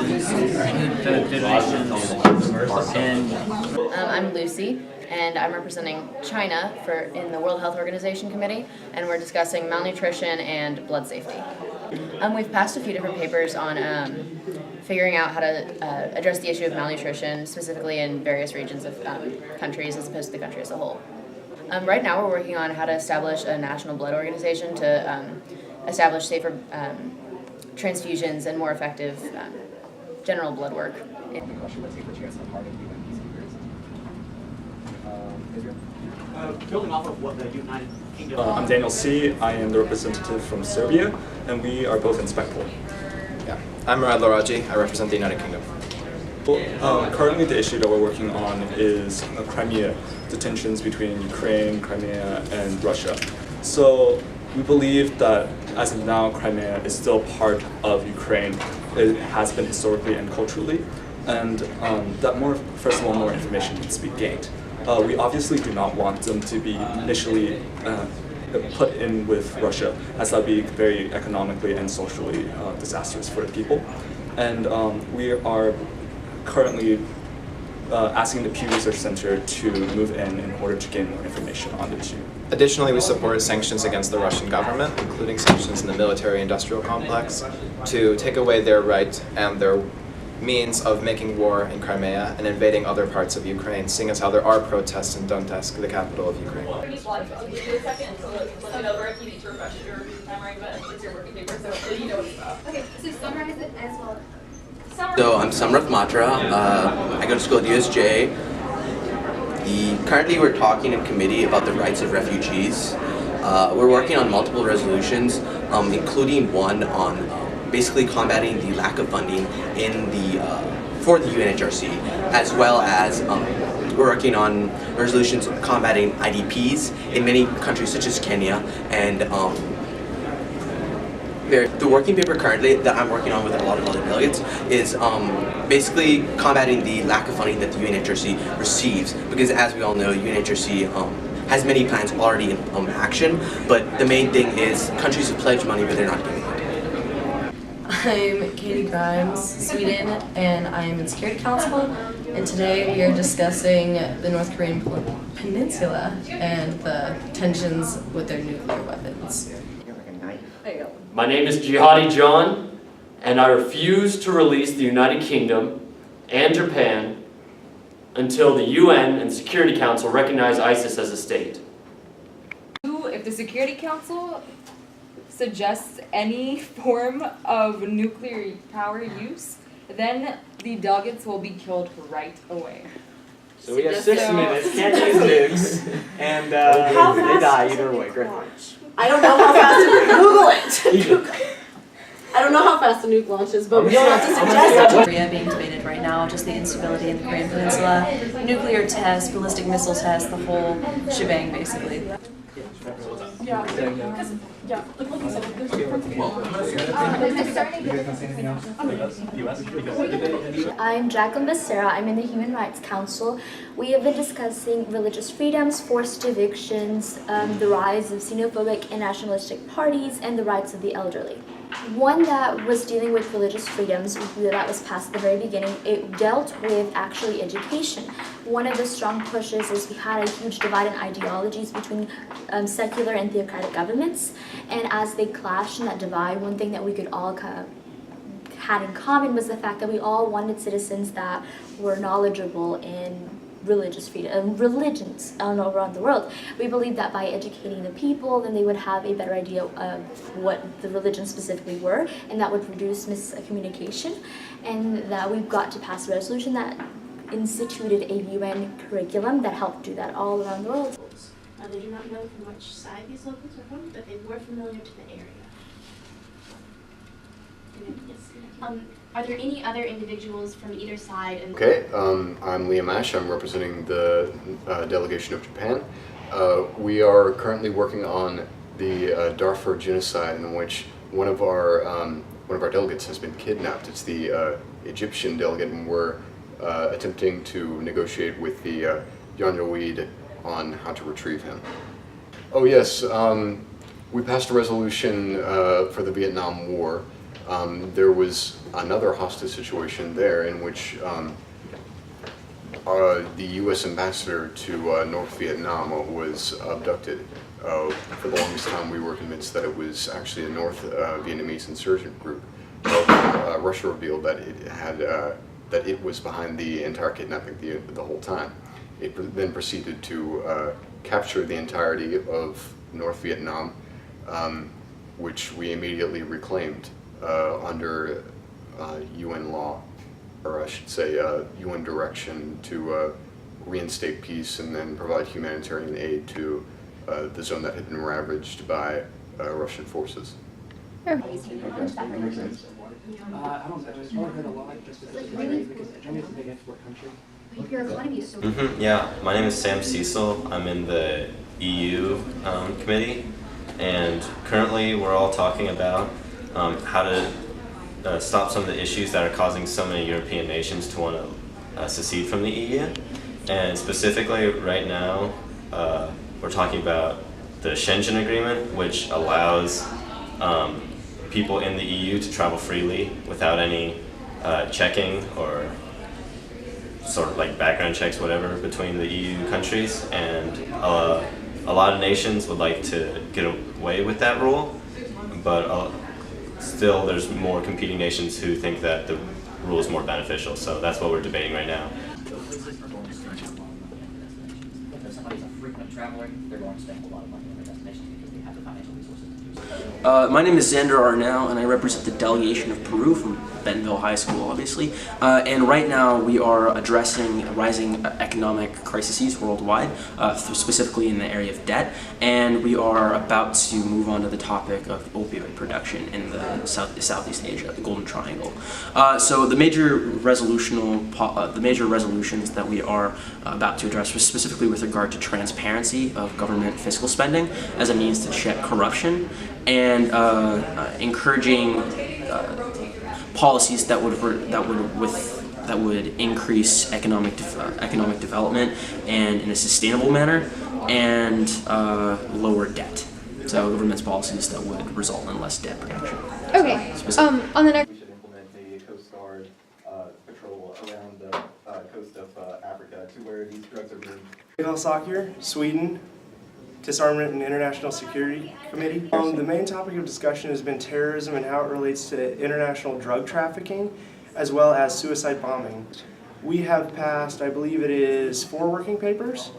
Nations, and I'm Lucy, and I'm representing China in the World Health Organization Committee, and we're discussing malnutrition and blood safety. We've passed a few different papers on figuring out how to address the issue of malnutrition, specifically in various regions of countries as opposed to the country as a whole. Right now we're working on how to establish a national blood organization to establish safer transfusions and more effective general blood work. Building off of what the United Kingdom... I'm Daniel C. I am the representative from Serbia, and we are both in SPECPOL. Yeah. I'm Rad Laraji. I represent the United Kingdom. Well, currently the issue that we're working on is Crimea, the tensions between Ukraine, Crimea, and Russia. So we believe that as of now, Crimea is still part of Ukraine. It has been historically and culturally, and that first of all, more information needs to be gained. We obviously do not want them to be initially put in with Russia, as that would be very economically and socially disastrous for the people. And we are currently asking the Pew Research Center to move in order to gain more information on the issue. Additionally, we support sanctions against the Russian government, including sanctions in the military-industrial complex, to take away their right and their means of making war in Crimea and invading other parts of Ukraine, seeing as how there are protests in Donetsk, the capital of Ukraine. So I'm Samrat Matra. I go to school at USJ. Currently we're talking in committee about the rights of refugees. We're working on multiple resolutions, including one on basically combating the lack of funding for the UNHRC, as well as we're working on resolutions combating IDPs in many countries such as Kenya, and the working paper currently that I'm working on with a lot of other delegates is basically combating the lack of funding that the UNHRC receives, because as we all know, UNHRC has many plans already in action, but the main thing is countries have pledged money but they're not giving it. I'm Katie Grimes, Sweden, and I'm in Security Council, and today we are discussing the North Korean peninsula and the tensions with their nuclear weapons. My name is Jihadi John, and I refuse to release the United Kingdom and Japan until the UN and Security Council recognize ISIS as a state. If the Security Council suggests any form of nuclear power use, then the delegates will be killed right away. So we have 6 minutes, can't use nukes, and they die either way. Great. I don't know how fast Google it! I don't know how fast a nuke launches, but we don't have to suggest it. Korea being debated right now, just the instability in the Korean peninsula, nuclear tests, ballistic missile tests, the whole shebang basically. I'm Jacqueline Becerra. I'm in the Human Rights Council. We have been discussing religious freedoms, forced evictions, the rise of xenophobic and nationalistic parties, and the rights of the elderly. One that was dealing with religious freedoms that was passed at the very beginning, it dealt with actually education. One of the strong pushes is we had a huge divide in ideologies between secular and theocratic governments, and as they clashed in that divide, one thing that we could all had in common was the fact that we all wanted citizens that were knowledgeable in religious freedom, religions around the world. We believe that by educating the people, then they would have a better idea of what the religions specifically were, and that would reduce miscommunication, and that we've got to pass a resolution that instituted a UN curriculum that helped do that all around the world. They do not know from which side these locals are from, but they were familiar to the area. Are there any other individuals from either side? Okay, I'm Liam Ash. I'm representing the delegation of Japan. We are currently working on the Darfur genocide, in which one of our delegates has been kidnapped. It's the Egyptian delegate, and we're attempting to negotiate with the Janjaweed on how to retrieve him. Oh yes, we passed a resolution for the Vietnam War. there was another hostage situation there in which the U.S. ambassador to North Vietnam was abducted. For the longest time, we were convinced that it was actually a North Vietnamese insurgent group. Russia revealed that it had that it was behind the entire kidnapping the whole time. It then proceeded to capture the entirety of North Vietnam, which we immediately reclaimed under UN law, or I should say UN direction to reinstate peace and then provide humanitarian aid to the zone that had been ravaged by Russian forces. Yeah, my name is Sam Cecil. I'm in the EU committee, and currently we're all talking about how to stop some of the issues that are causing so many European nations to want to secede from the EU. And specifically right now, we're talking about the Schengen Agreement, which allows people in the EU to travel freely without any checking or sort of like background checks, whatever, between the EU countries. And a lot of nations would like to get away with that rule, but still there's more competing nations who think that the rule is more beneficial. So that's what we're debating right now. If somebody's a frequent traveler, they're going to spend a lot of money on their destination because they have the financial resources to do so. My name is Xander Arnell, and I represent the delegation of Peru from Bentonville High School, obviously. And right now we are addressing rising economic crises worldwide, specifically in the area of debt. And we are about to move on to the topic of opioid production in the Southeast Asia, the Golden Triangle. So the major resolutions that we are about to address was specifically with regard to transparency of government fiscal spending as a means to check corruption, and encouraging policies that would increase economic development and in a sustainable manner, and lower debt. So government's policies that would result in less debt production. Okay. On the next. We should implement a Coast Guard patrol around the coast of Africa to where these drugs are being. Saker, Sweden, Disarmament and International Security Committee. The main topic of discussion has been terrorism and how it relates to international drug trafficking, as well as suicide bombing. We have passed, I believe it is 4 working papers,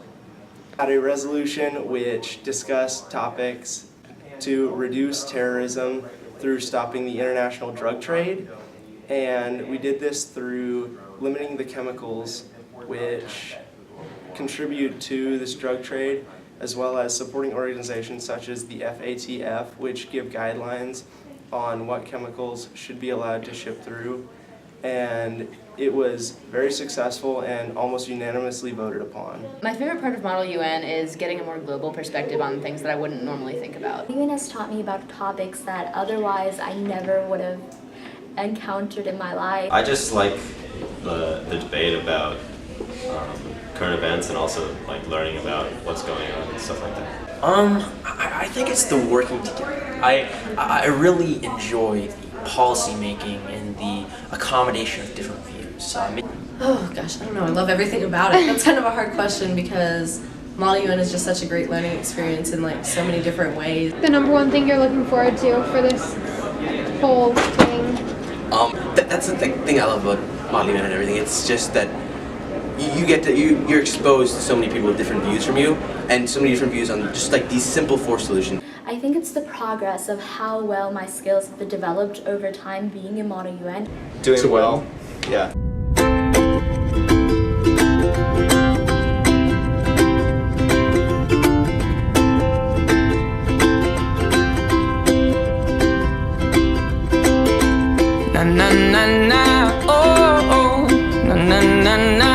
had a resolution which discussed topics to reduce terrorism through stopping the international drug trade, and we did this through limiting the chemicals which contribute to this drug trade, as well as supporting organizations such as the FATF, which give guidelines on what chemicals should be allowed to ship through. And it was very successful and almost unanimously voted upon. My favorite part of Model UN is getting a more global perspective on things that I wouldn't normally think about. UN has taught me about topics that otherwise I never would have encountered in my life. I just like the debate about current events, and also like learning about what's going on and stuff like that. I think it's the working together. I really enjoy the policy making and the accommodation of different views. Oh gosh, I don't know. I love everything about it. That's kind of a hard question because Model UN is just such a great learning experience in like so many different ways. The number one thing you're looking forward to for this whole thing? That's the thing I love about Model UN and everything. It's just that you're exposed to so many people with different views from you, and so many different views on just like these simple 4 solutions. I think it's the progress of how well my skills have developed over time being in Model UN. Doing well, yeah. Na na na na, oh oh, na na na na.